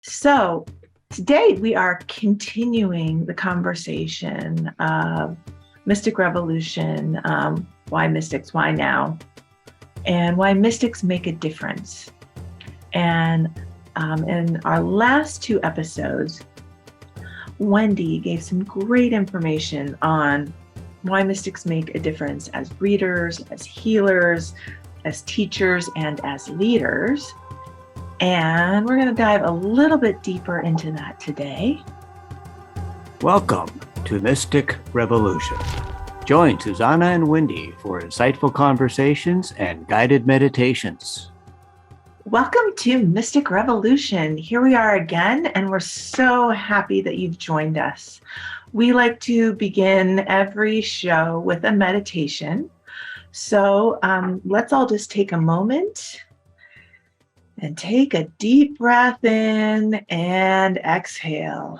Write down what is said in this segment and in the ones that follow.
So today we are continuing the conversation of Mystic Revolution, why mystics, why now, and why mystics make a difference. And in our last two episodes, Wendy gave some great information on why mystics make a difference as readers, as healers, as teachers, and as leaders. And we're going to dive a little bit deeper into that today. Welcome to Mystic Revolution. Join Susana and Wendy for insightful conversations and guided meditations. Welcome to Mystic Revolution. Here we are again, and we're so happy that you've joined us. We like to begin every show with a meditation. So let's all just take a moment and take a deep breath in and exhale.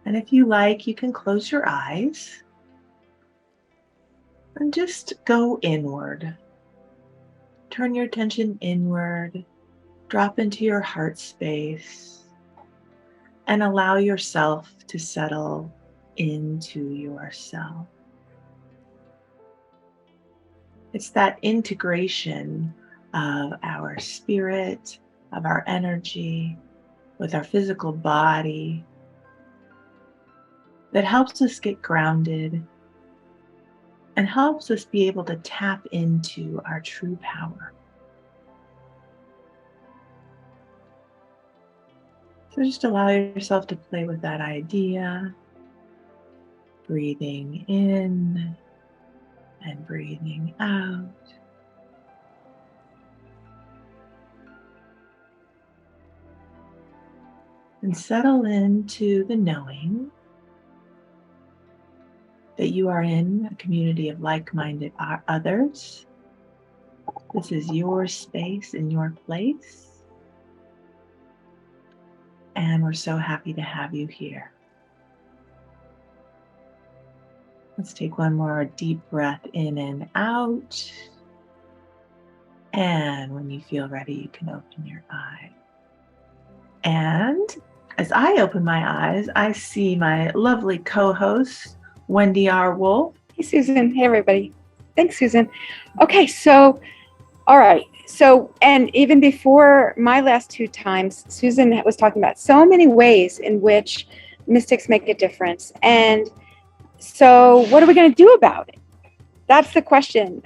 And if you like, you can close your eyes and just go inward. Turn your attention inward, drop into your heart space, and allow yourself to settle into yourself. It's that integration of our spirit, of our energy, with our physical body that helps us get grounded and helps us be able to tap into our true power. So just allow yourself to play with that idea, breathing in and breathing out. And settle into the knowing that you are in a community of like-minded others. This is your space and your place. And we're so happy to have you here. Let's take one more deep breath in and out. And when you feel ready, you can open your eyes. And as I open my eyes, I see my lovely co-host, Wendy R. Wolf. Hey, Susan. Hey, everybody. Thanks, Susan. Okay, so, all right. So, and even before my last two times, Susan was talking about so many ways in which mystics make a difference. And so what are we going to do about it? That's the question.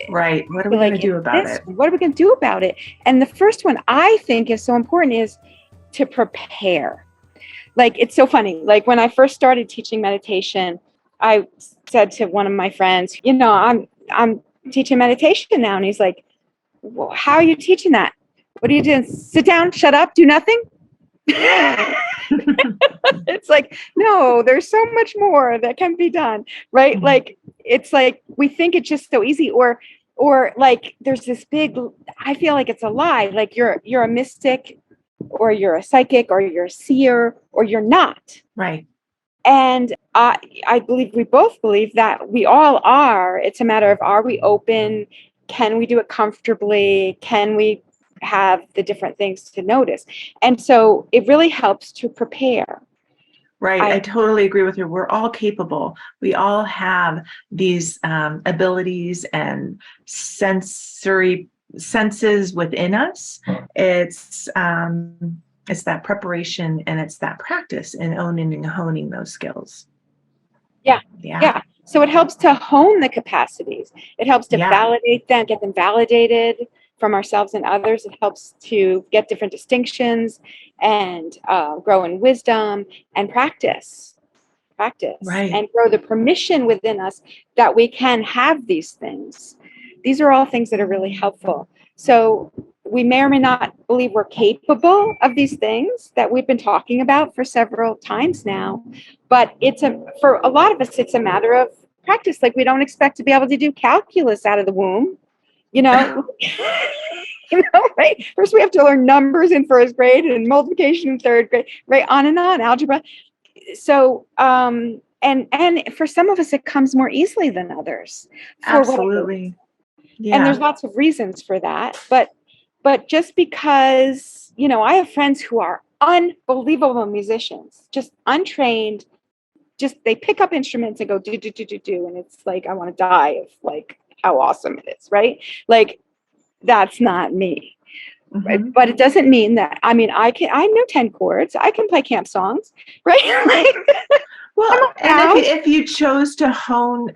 Right. What are we going to do about it? What are we going to do about it? And the first one I think is so important is to prepare. Like, it's so funny. Like, when I first started teaching meditation, I said to one of my friends, I'm teaching meditation now. And he's like, well, how are you teaching that? What are you doing? Sit down, shut up, do nothing? It's like, no, there's so much more that can be done, right? Mm-hmm. Like, it's like, we think it's just so easy, or like, there's this big, I feel like it's a lie. Like, you're a mystic, or you're a psychic, or you're a seer, or you're not. Right. And I believe, we both believe that we all are. It's a matter of, are we open? Can we do it comfortably? Can we have the different things to notice? And so it really helps to prepare. Right. I totally agree with you. We're all capable. We all have these abilities and senses within us. It's that preparation and it's that practice in owning and honing those skills. Yeah. So it helps to hone the capacities. It helps to validate them, get them validated from ourselves and others. It helps to get different distinctions and grow in wisdom and practice, right. And grow the permission within us that we can have these things. These are all things that are really helpful. So we may or may not believe we're capable of these things that we've been talking about for several times now, but for a lot of us, it's a matter of practice. Like, we don't expect to be able to do calculus out of the womb, right? First we have to learn numbers in first grade and multiplication in third grade, right? On and on, algebra. So, and for some of us, it comes more easily than others. Absolutely. Yeah. And there's lots of reasons for that, but But just because, I have friends who are unbelievable musicians, just untrained, just they pick up instruments and go do do do do do, and it's like I want to die of like how awesome it is, right? Like that's not me. Right? Mm-hmm. But it doesn't mean that I know 10 chords, I can play camp songs, right? Like, Well, and out. if you chose to hone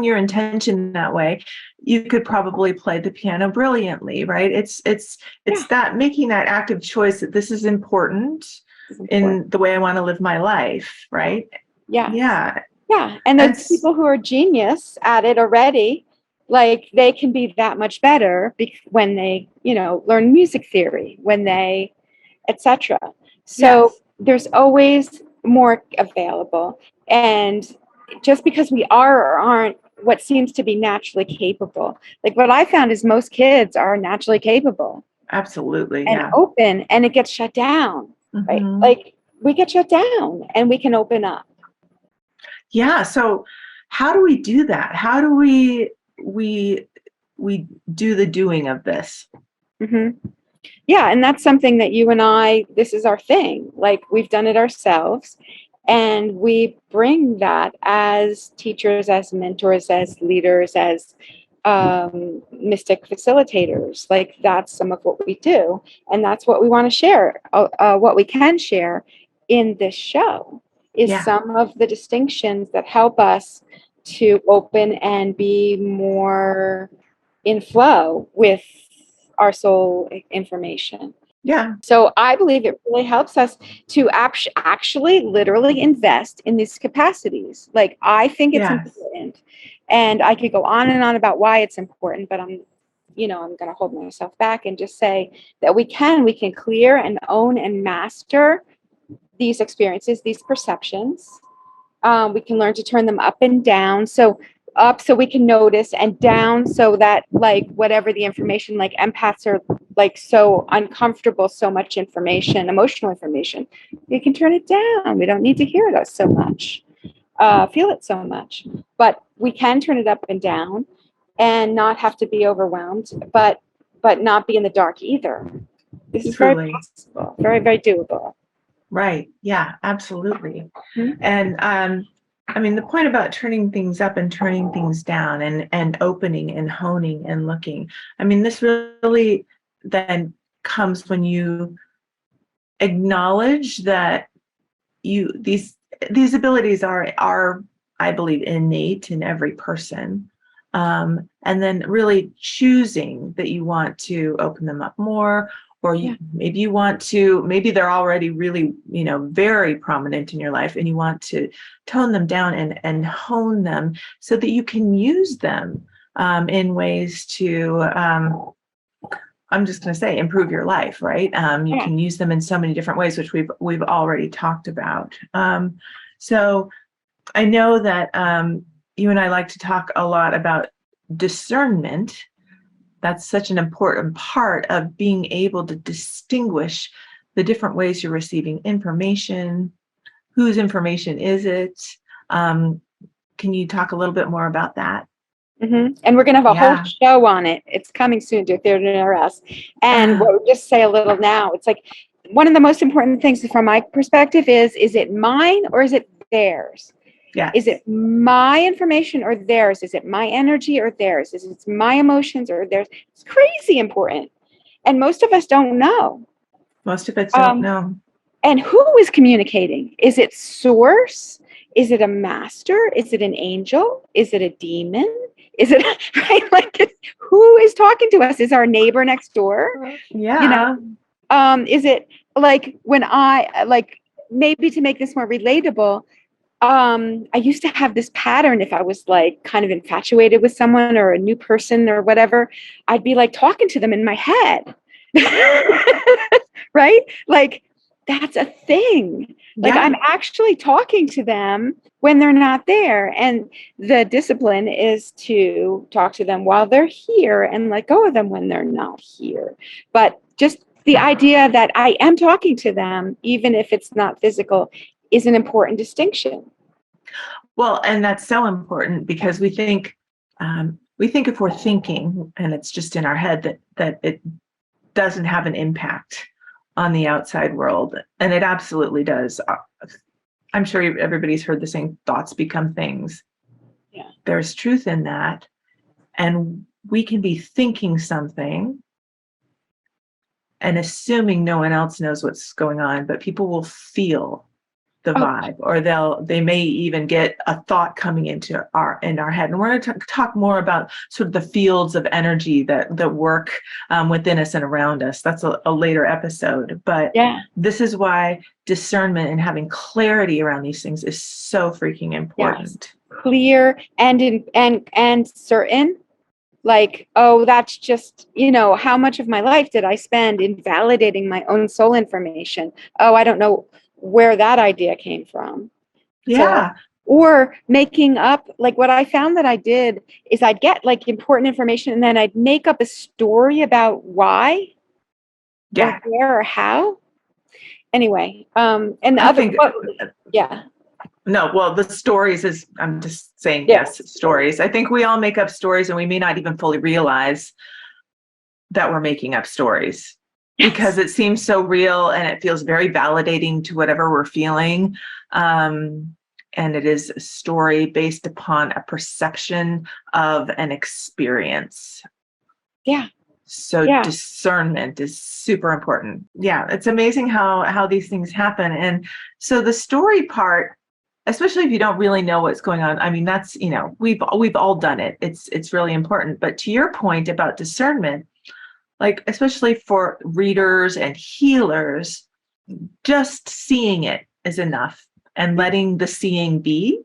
your intention that way, you could probably play the piano brilliantly, right? It's Yeah. that making that active choice that this is important It's important. in the way I want to live my life, right? Yes. Yeah. Yeah. And those people who are genius at it already, like they can be that much better when they, learn music theory, when they, etc. So Yes. there's always more available. And just because we are or aren't what seems to be naturally capable, like what I found is most kids are naturally capable Absolutely. and Yeah. open, and it gets shut down, right? Mhm. Like we get shut down and we can open up. Yeah. So how do we do that? How do we do the doing of this? Mm-hmm. Yeah, and that's something that you and I, this is our thing. Like we've done it ourselves, and we bring that as teachers, as mentors, as leaders, as mystic facilitators. Like that's some of what we do, and that's what we want to share. What we can share in this show is Yeah. some of the distinctions that help us to open and be more in flow with our soul information. Yeah. So I believe it really helps us to actually literally invest in these capacities. Like I think it's Yes. important, and I could go on and on about why it's important, but I'm going to hold myself back and just say that we can clear and own and master these experiences, these perceptions. We can learn to turn them up and down. So up so we can notice, and down so that like whatever the information, like empaths are like so uncomfortable, so much information, emotional information, you can turn it down. We don't need to hear it so much, feel it so much, but we can turn it up and down and not have to be overwhelmed, but not be in the dark either. This is very Truly. possible, very, very doable. Right. Yeah, absolutely. Mhm. And I mean, the point about turning things up and turning things down and opening and honing and looking, I mean, this really then comes when you acknowledge that these abilities are I believe innate in every person. And then really choosing that you want to open them up more, or maybe you want to, maybe they're already really, very prominent in your life, and you want to tone them down and hone them so that you can use them in ways to, I'm just going to say, improve your life, right? You can use them in so many different ways, which we've already talked about. So I know that you and I like to talk a lot about discernment. That's such an important part of being able to distinguish the different ways you're receiving information. Whose information is it? Can you talk a little bit more about that? Mm-hmm. And we're going to have a whole show on it. It's coming soon to Theater Near Us. And we'll just say a little now. It's like one of the most important things from my perspective is it mine or is it theirs? Yeah. Is it my information or theirs? Is it my energy or theirs? Is it my emotions or theirs? It's crazy important. And most of us don't know. Most of us don't know. And who is communicating? Is it source? Is it a master? Is it an angel? Is it a demon? Is it right? Like who is talking to us? Is our neighbor next door? Yeah. Is it like when I like maybe to make this more relatable? I used to have this pattern if I was like kind of infatuated with someone or a new person or whatever, I'd be like talking to them in my head. Right? Like that's a thing. Like I'm actually talking to them when they're not there. And the discipline is to talk to them while they're here and let go of them when they're not here. But just the idea that I am talking to them, even if it's not physical, is an important distinction. Well, and that's so important because we think if we're thinking and it's just in our head that it doesn't have an impact on the outside world. And it absolutely does. I'm sure everybody's heard the saying, thoughts become things. Yeah. There's truth in that. And we can be thinking something and assuming no one else knows what's going on, but people will feel the vibe, or they may even get a thought coming into our head. And we're going to talk more about sort of the fields of energy that work within us and around us. That's a later episode. But this is why discernment and having clarity around these things is so freaking important. Yes. Clear and certain. Like, oh, that's just, how much of my life did I spend in validating my own soul information? Oh, I don't know where that idea came from. Yeah. So, or making up, like what I found that I did is I'd get like important information and then I'd make up a story about why, or where, or how. Anyway, and the other, No, well, the stories I'm just saying, yes, stories. I think we all make up stories and we may not even fully realize that we're making up stories because it seems so real and it feels very validating to whatever we're feeling. And it is a story based upon a perception of an experience. Yeah. So discernment is super important. Yeah, it's amazing how these things happen. And so the story part, especially if you don't really know what's going on. I mean, that's, we've all done it. It's really important. But to your point about discernment, like, especially for readers and healers, just seeing it is enough and letting the seeing be.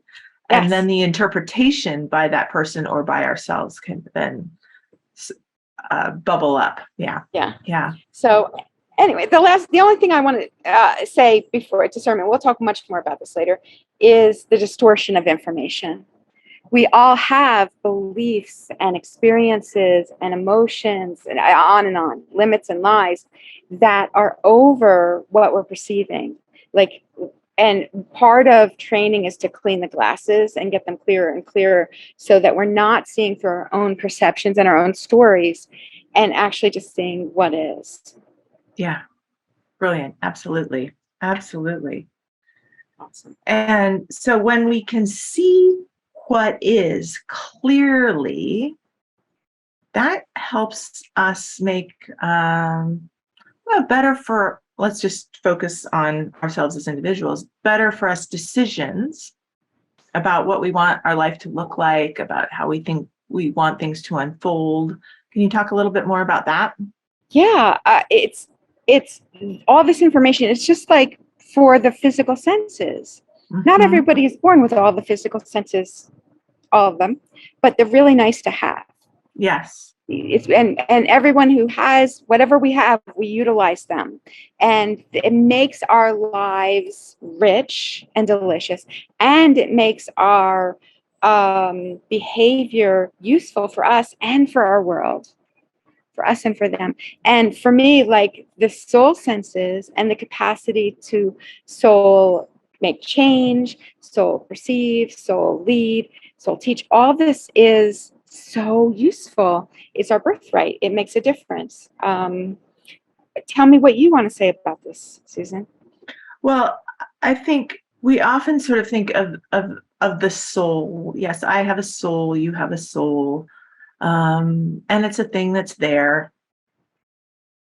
And then the interpretation by that person or by ourselves can then bubble up. Yeah. So anyway, the only thing I want to say before discernment, we'll talk much more about this later, is the distortion of information. We all have beliefs and experiences and emotions and on, limits and lies that are over what we're perceiving. Like, and part of training is to clean the glasses and get them clearer and clearer so that we're not seeing through our own perceptions and our own stories and actually just seeing what is. Yeah. Brilliant. Absolutely. Absolutely. Awesome. And so when we can see what is clearly, that helps us make better for, let's just focus on ourselves as individuals, better for us decisions about what we want our life to look like, about how we think we want things to unfold. Can you talk a little bit more about that? Yeah, it's all this information. It's just like for the physical senses. Mm-hmm. Not everybody is born with all the physical senses, all of them, but they're really nice to have. Yes. And everyone who has whatever we have, we utilize them, and it makes our lives rich and delicious, and it makes our behavior useful for us and for our world. For us and for them. And for me, like the soul senses and the capacity to soul make change, soul perceive, soul lead, soul teach, all this is so useful. It's our birthright. It makes a difference. Tell me what you want to say about this, Susan. Well, I think we often sort of think of the soul. Yes, I have a soul, you have a soul. And it's a thing that's there,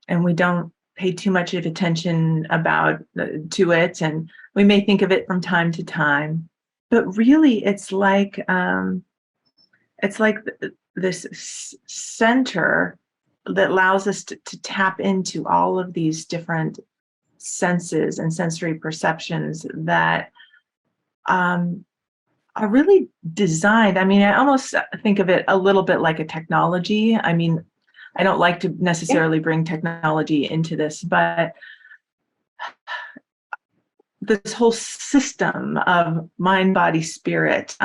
and we don't pay too much of attention to it, and we may think of it from time to time, but really it's like this center that allows us to tap into all of these different senses and sensory perceptions that are really designed. I mean, I almost think of it a little bit like a technology. I mean, I don't like to necessarily bring technology into this, but this whole system of mind, body, spirit,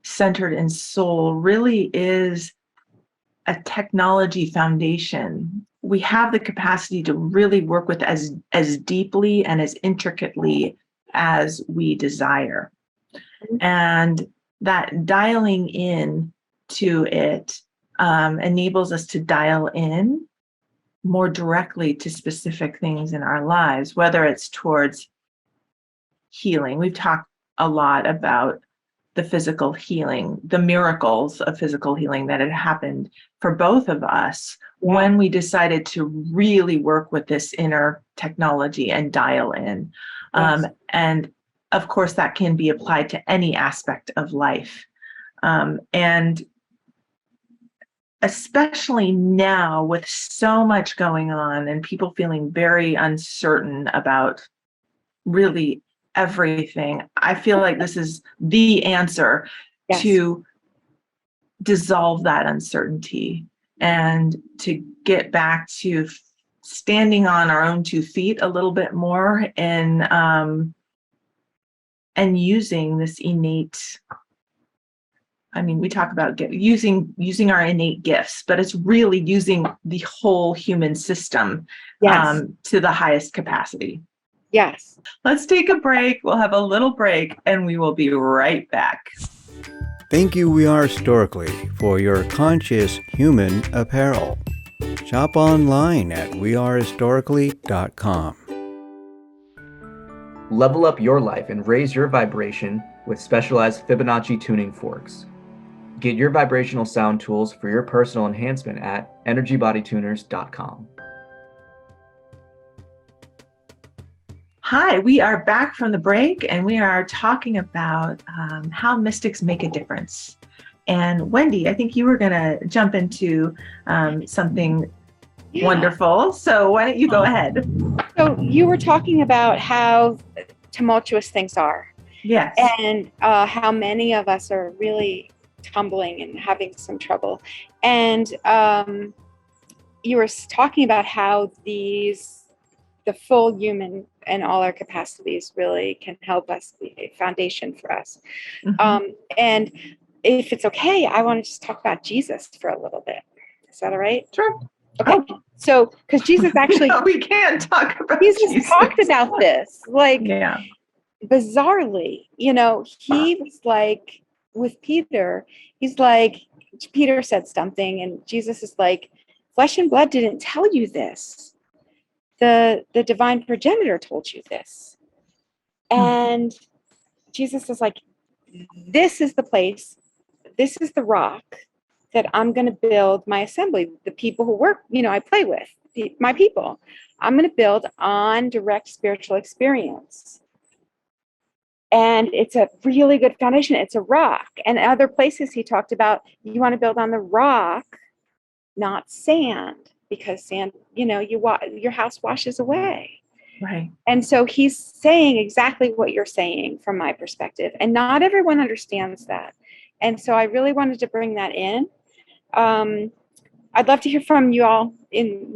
centered in soul really is a technology foundation. We have the capacity to really work with as deeply and as intricately as we desire. And that dialing in to it enables us to dial in more directly to specific things in our lives, whether it's towards healing. We've talked a lot about the physical healing, the miracles of physical healing that had happened for both of us when we decided to really work with this inner technology and dial in. And of course, that can be applied to any aspect of life. And especially now with so much going on and people feeling very uncertain about really everything, I feel like this is the answer to dissolve that uncertainty and to get back to standing on our own 2 feet a little bit more and using this innate, I mean, we talk about using our innate gifts, but it's really using the whole human system to the highest capacity. Yes. Let's take a break. We'll have a little break and we will be right back. Thank you, We Are Historically, for your conscious human apparel. Shop online at wearehistorically.com. Level up your life and raise your vibration with specialized Fibonacci tuning forks. Get your vibrational sound tools for your personal enhancement at energybodytuners.com. Hi, we are back from the break and we are talking about how mystics make a difference. And Wendy, I think you were going to jump into something wonderful. So why don't you go ahead? So you were talking about how tumultuous things are. Yes. And how many of us are really tumbling and having some trouble. And you were talking about how the full human and all our capacities really can help us be a foundation for us. And if it's okay, I want to just talk about Jesus for a little bit. Is that all right? Sure. Okay. So, because Jesus actually, we can talk about Jesus talked about this, like, bizarrely, he was like, with Peter, he's like, Peter said something and Jesus is like, flesh and blood didn't tell you this. The divine progenitor told you this. And Jesus is like, this is the place, this is the rock that I'm going to build my assembly, the people who work, I play with, my people. I'm going to build on direct spiritual experience. And it's a really good foundation. It's a rock. And other places he talked about, you want to build on the rock, not sand, because sand, your house washes away. Right. And so he's saying exactly what you're saying from my perspective. And not everyone understands that. And so I really wanted to bring that in. I'd love to hear from you all in,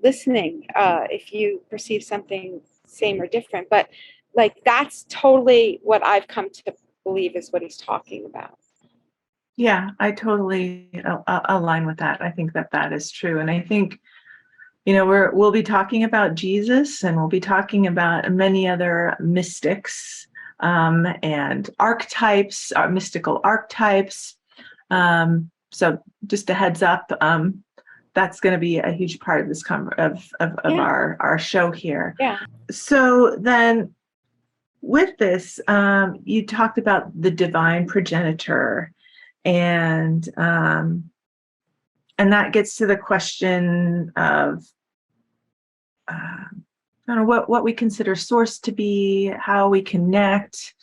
listening, if you perceive something same or different. But like, that's totally what I've come to believe is what he's talking about. Yeah, I totally align with that. I think that is true. And I think, we'll be talking about Jesus and we'll be talking about many other mystics and archetypes, mystical archetypes. So just a heads up, that's going to be a huge part of this our show here. Yeah. So then with this, you talked about the divine progenitor. And that gets to the question of what we consider source to be, how we connect,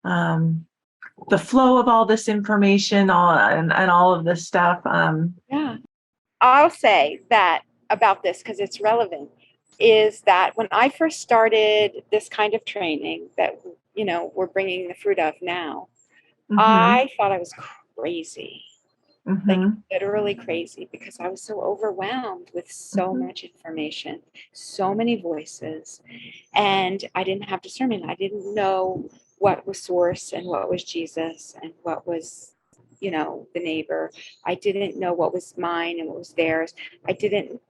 the flow of all this information, and all of this stuff. Yeah, I'll say that about this because it's relevant. Is that when I first started this kind of training that we're bringing the fruit of now, I thought I was crazy, like literally crazy, because I was so overwhelmed with so much information, so many voices, and I didn't have discernment. I didn't know what was source and what was Jesus and what was, the neighbor. I didn't know what was mine and what was theirs. I didn't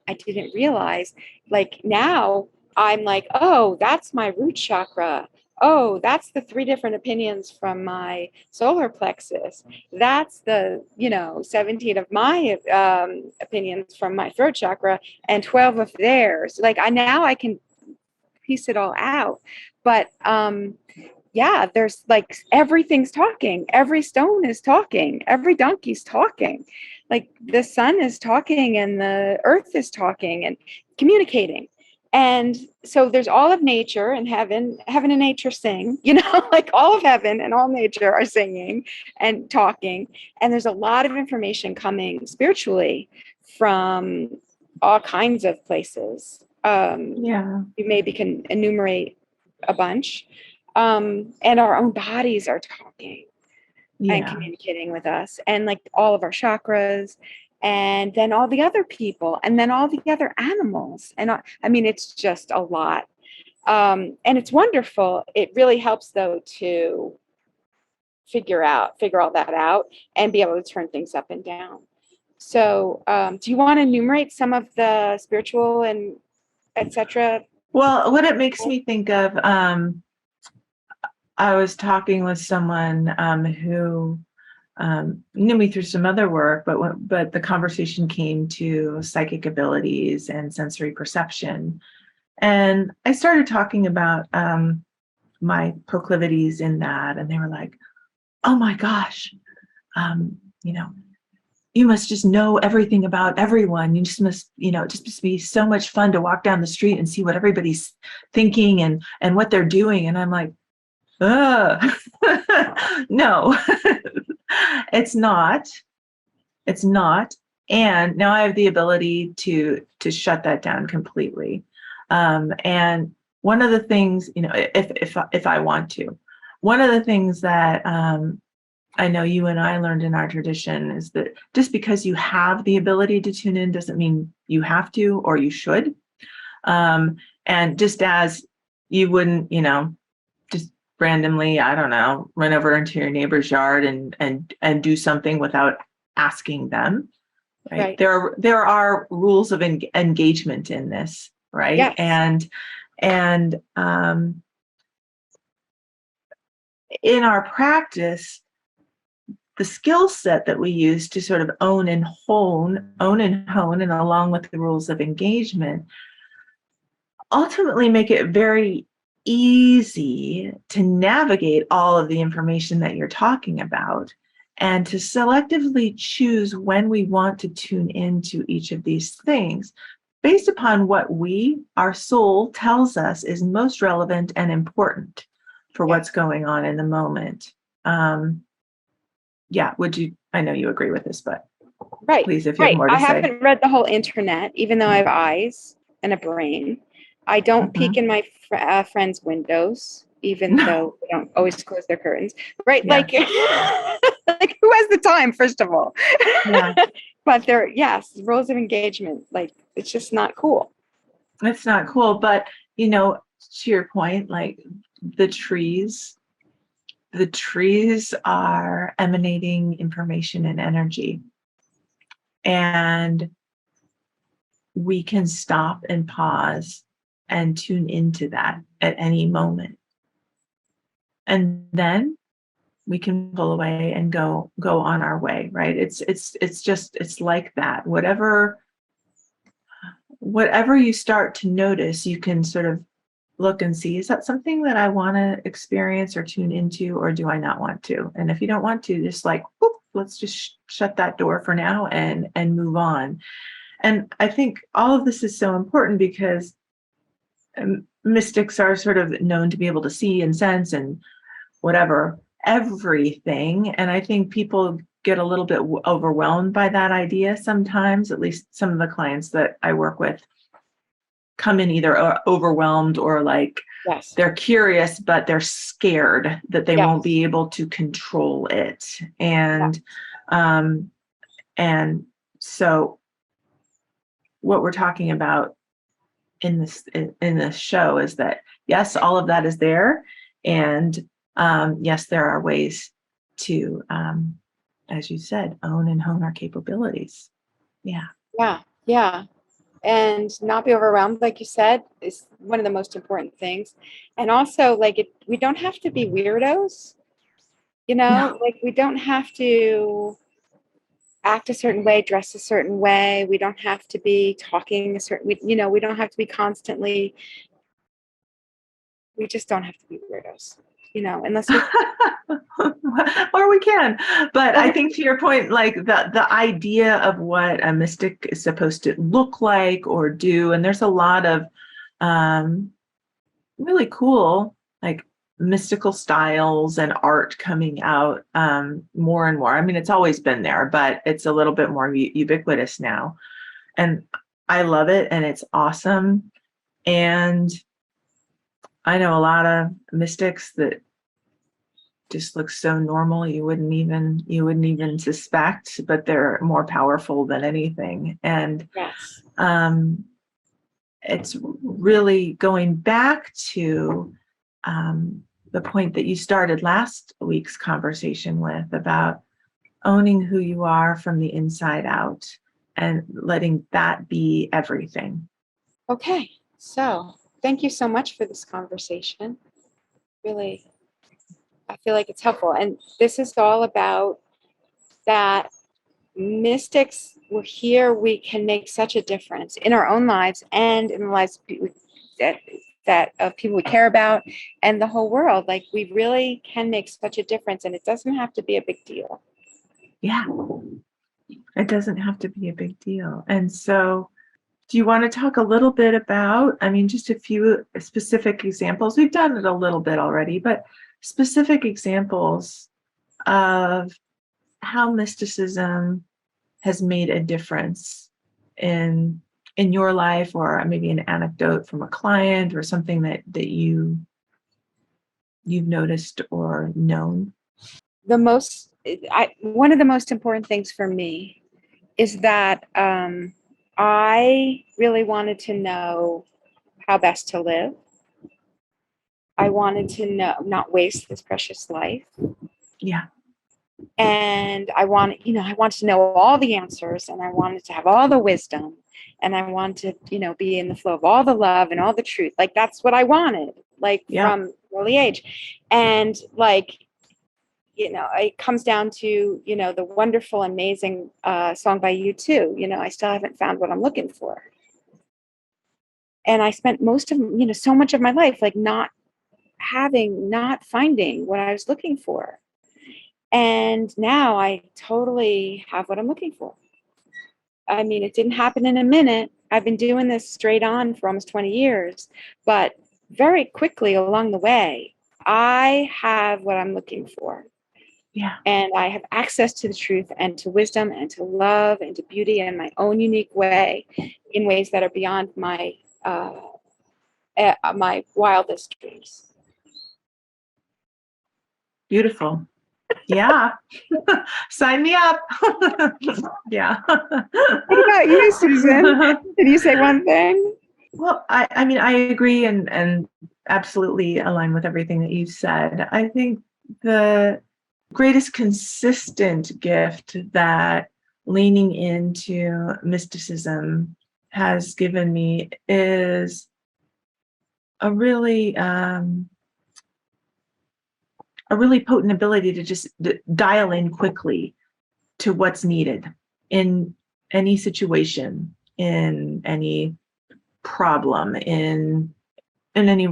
realize, like, now I'm like, oh, that's my root chakra. oh, that's the 3 different opinions from my solar plexus. That's the, 17 of my opinions from my throat chakra and 12 of theirs. Like I can piece it all out. But yeah, there's like everything's talking. Every stone is talking. Every donkey's talking. Like the sun is talking and the earth is talking and communicating. And so there's all of nature and heaven and nature sing, like all of heaven and all nature are singing and talking. And there's a lot of information coming spiritually from all kinds of places. Yeah. You maybe can enumerate a bunch. And our own bodies are talking and Yeah. communicating with us, and like all of our chakras, and then all the other people, and then all the other animals. And I mean, it's just a lot. And it's wonderful. It really helps, though, to figure all that out and be able to turn things up and down. So, do you want to enumerate some of the spiritual and etc.? Well, what it makes me think of, I was talking with someone who knew me through some other work, but the conversation came to psychic abilities and sensory perception. And I started talking about my proclivities in that, and they were like, "Oh my gosh, you know, you must just know everything about everyone. You just must, it just must be so much fun to walk down the street and see what everybody's thinking and what they're doing." And I'm like, no, it's not. It's not. And now I have the ability to shut that down completely. And one of the things, if I want to, one of the things that I know you and I learned in our tradition is that just because you have the ability to tune in doesn't mean you have to or you should. And just as you wouldn't, just randomly, I don't know, run over into your neighbor's yard and do something without asking them, right? There are rules of engagement in this, right? Yes. And in our practice, the skill set that we use to sort of own and hone, and along with the rules of engagement, ultimately make it very easy to navigate all of the information that you're talking about and to selectively choose when we want to tune into each of these things based upon what our soul tells us is most relevant and important for what's going on in the moment. I know you agree with this, but please, if you have more to say. I haven't read the whole internet, even though I have eyes and a brain. I don't peek in my friends' windows, even though they don't always close their curtains, right? Yeah. Like, like who has the time, first of all? Yeah. But rules of engagement, like it's just not cool. It's not cool, but to your point, like the trees are emanating information and energy, and we can stop and pause and tune into that at any moment. And then we can pull away and go on our way, right? It's like that. Whatever you start to notice, you can sort of look and see, is that something that I want to experience or tune into, or do I not want to? And if you don't want to, just like, whoop, let's just shut that door for now and move on. And I think all of this is so important because mystics are sort of known to be able to see and sense and everything. And I think people get a little bit overwhelmed by that idea sometimes. At least some of the clients that I work with come in either overwhelmed or like they're curious, but they're scared that they won't be able to control it. And so what we're talking about in this show is that, yes, all of that is there. And yes, there are ways to, as you said, own and hone our capabilities. Yeah. Yeah. Yeah. and not be overwhelmed, like you said, is one of the most important things. And also, like, we don't have to be weirdos, No. like we don't have to act a certain way, dress a certain way. We don't have to be talking a certain, we don't have to be constantly, we just don't have to be weirdos, unless we, Or we can. But I think to your point, like the idea of what a mystic is supposed to look like or do, and there's a lot of really cool, like mystical styles and art coming out more and more. I mean, it's always been there, but it's a little bit more ubiquitous now. And I love it, and it's awesome. And I know a lot of mystics that just look so normal you wouldn't even suspect, but they're more powerful than anything. And yes. It's really going back to the point that you started last week's conversation with about owning who you are from the inside out and letting that be everything. Okay. So thank you so much for this conversation. Really, I feel like it's helpful. And this is all about that mystics were here. We can make such a difference in our own lives and in the lives of people that of people we care about and the whole world. Like, we really can make such a difference, and it doesn't have to be a big deal. Yeah, it doesn't have to be a big deal. And so, do you want to talk a little bit about, I mean, just a few specific examples? We've done it a little bit already, but specific examples of how mysticism has made a difference in your life, or maybe an anecdote from a client or something that you've noticed or known. One of the most important things for me is that I really wanted to know how best to live. I wanted to not waste this precious life. Yeah. And I wanted to know all the answers, and I wanted to have all the wisdom, and I wanted to, be in the flow of all the love and all the truth. Like, that's what I wanted, from early age. And it comes down to, the wonderful, amazing song by U2, I still haven't found what I'm looking for. And I spent most of, so much of my life, not finding what I was looking for. And now I totally have what I'm looking for. I mean, it didn't happen in a minute. I've been doing this straight on for almost 20 years, but very quickly along the way, I have what I'm looking for. Yeah. And I have access to the truth and to wisdom and to love and to beauty in my own unique way, in ways that are beyond my wildest dreams. Beautiful. Yeah. Sign me up. Yeah. What about you, Susan? Did you say one thing? Well, I mean, I agree and absolutely align with everything that you said. I think the greatest consistent gift that leaning into mysticism has given me is a really potent ability to just dial in quickly to what's needed in any situation, in any problem, in any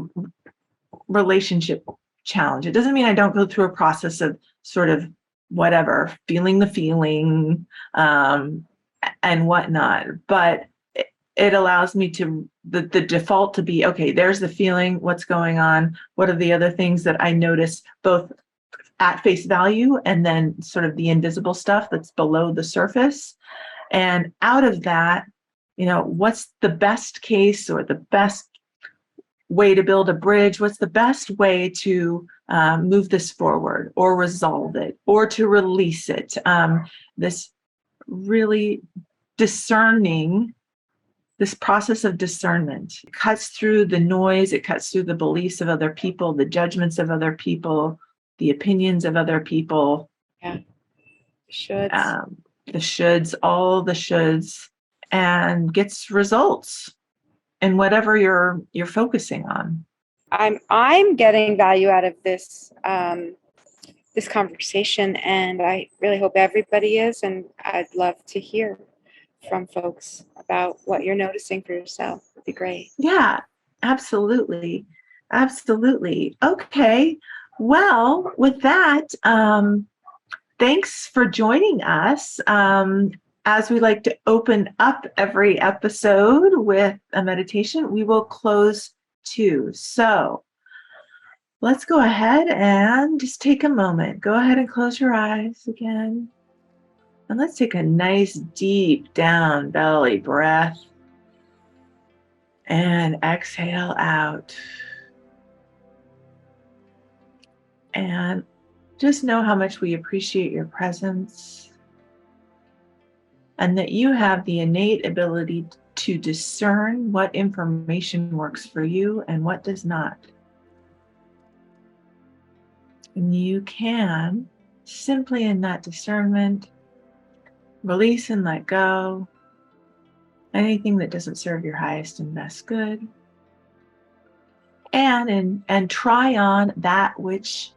relationship challenge. It doesn't mean I don't go through a process of sort of whatever, feeling the feeling and whatnot, but it allows me to the default to be, okay, there's the feeling, what's going on, what are the other things that I notice both at face value and then sort of the invisible stuff that's below the surface. And out of that, what's the best case or the best way to build a bridge? What's the best way to move this forward or resolve it or to release it? This really discerning, this process of discernment cuts through the noise, it cuts through the beliefs of other people, the judgments of other people, the opinions of other people. Yeah. Shoulds. The shoulds, all the shoulds. and gets results in whatever you're focusing on. I'm getting value out of this this conversation, and I really hope everybody is. And I'd love to hear from folks about what you're noticing for yourself. It'd be great. Yeah, absolutely. Absolutely. Okay. Well, with that, thanks for joining us. As we like to open up every episode with a meditation, we will close too. So let's go ahead and just take a moment. Go ahead and close your eyes again. And let's take a nice deep down belly breath. And exhale out. And just know how much we appreciate your presence and that you have the innate ability to discern what information works for you and what does not. And you can simply in that discernment release and let go anything that doesn't serve your highest and best good, and try on that which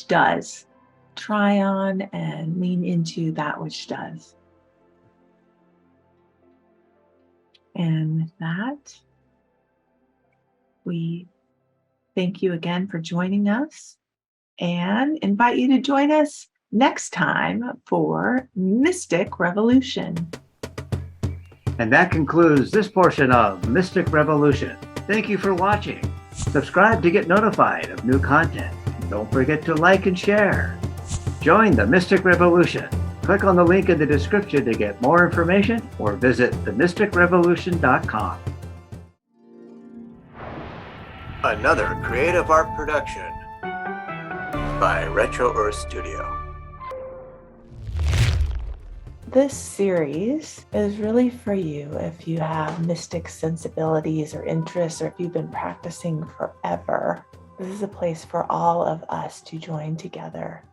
does. Try on and lean into that which does. And with that, we thank you again for joining us and invite you to join us next time for Mystic Revolution. And that concludes this portion of Mystic Revolution. Thank you for watching. Subscribe to get notified of new content. Don't forget to like and share. Join the Mystic Revolution. Click on the link in the description to get more information or visit themysticrevolution.com. Another creative art production by Retro Earth Studio. This series is really for you if you have mystic sensibilities or interests, or if you've been practicing forever. This is a place for all of us to join together